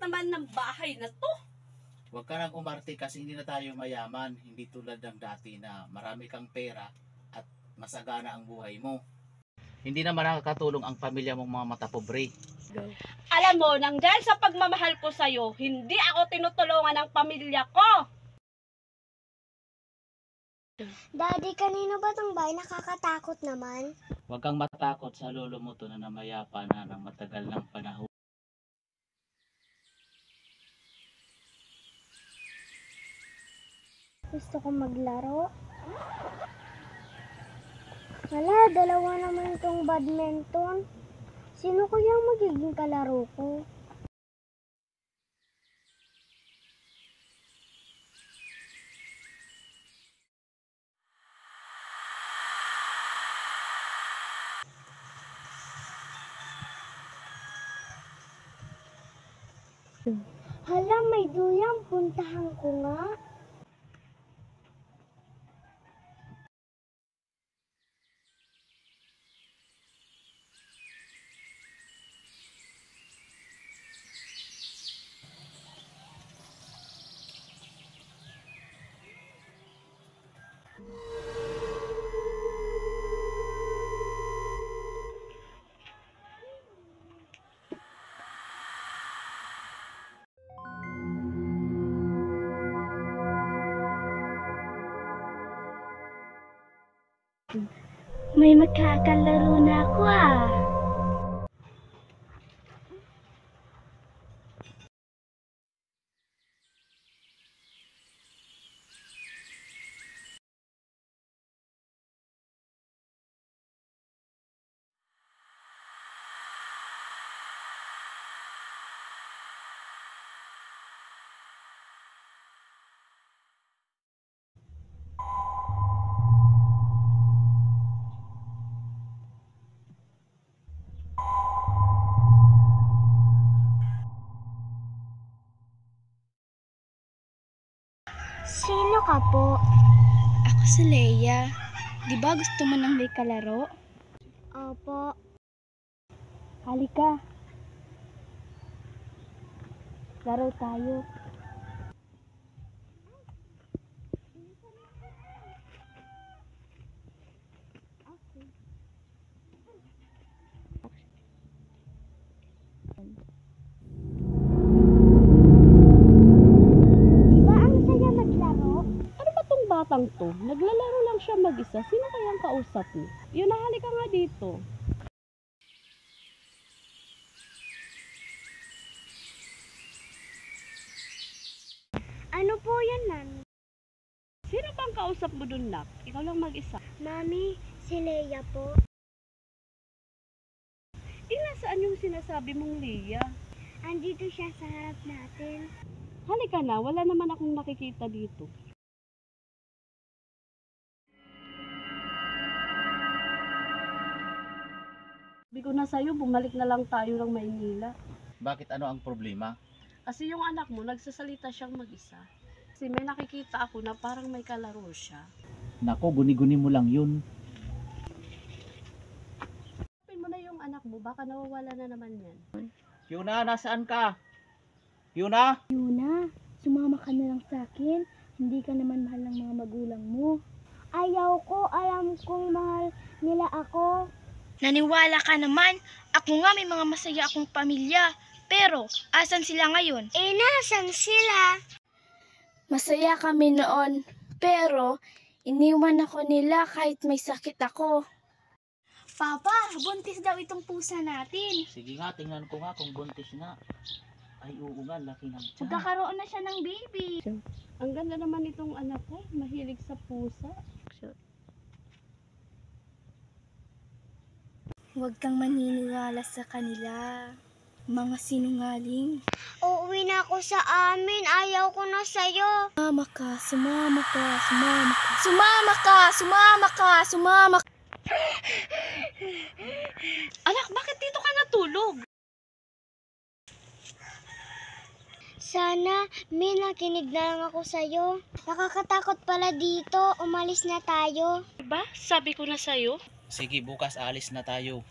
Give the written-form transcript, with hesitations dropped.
naman ng bahay na to. Huwag ka nang umarte kasi hindi na tayo mayaman. Hindi tulad ng dati na marami kang pera at masagana ang buhay mo. Hindi naman nakakatulong ang pamilya mong mga matapobre. Alam mo, nang dahil sa pagmamahal ko sa'yo, hindi ako tinutulungan ng pamilya ko. Daddy, kanino ba tong bahay? Nakakatakot naman. Huwag kang matakot sa lolo mo to na namayapa na ng matagal ng panahon. Gusto ko maglaro. Wala, dalawa naman itong badminton. Sino kaya magiging kalaro ko? Hala, may duyang. Puntahan ko nga. May magkakalaro na ako ah. Sino ka po? Ako si Leia. Di ba gusto mo ng may kalaro? Opo. Halika. Laro tayo. Diba ang saya maglaro? Ano ba tong batang to? Naglalaro lang siya mag-isa. Sino kayang kausap mo? Yun, halika nga dito. Ano po yan, Mami? Sino bang kausap mo dun, nak? Ikaw lang mag-isa. Mami, si Leia po. Nasaan yung sinasabi mong Leia? Andito siya sa harap natin. Halika na, wala naman akong nakikita dito. Sabi ko na sa'yo, bumalik na lang tayo ng Maynila. Bakit ano ang problema? Kasi yung anak mo, nagsasalita siyang mag-isa. Kasi may nakikita ako na parang may kalaro siya. Nako, guni-guni mo lang yun. Sabihin mo na yung anak mo, baka nawawala na naman yan. Yuna, nasaan ka? Yuna? Yuna, sumama ka na lang sa akin. Hindi ka naman mahal ng mga magulang mo. Ayaw ko, alam kong mahal nila ako. Naniwala ka naman. Ako nga may mga masaya akong pamilya. Pero, asan sila ngayon? Nasan sila? Masaya kami noon. Pero, iniwan ako nila kahit may sakit ako. Papa, buntis daw itong pusa natin. Sige nga, tingnan ko nga kung buntis na. Ay, oo nga, laki ng tiyan. Magkakaroon na siya ng baby. Ang ganda naman itong anak ko, mahilig sa pusa. Huwag kang maniniwala sa kanila. Mga sinungaling. Uuwi na ako sa amin. Ayaw ko na sa'yo. Sumama ka, sumama ka, sumama ka. Sumama ka, sumama ka, sumama ka. Anak, bakit dito ka natulog? Sana, may nakinig na lang ako sa'yo. Nakakatakot pala dito. Umalis na tayo. Diba? Sabi ko na sa'yo. Sige, bukas alis na tayo.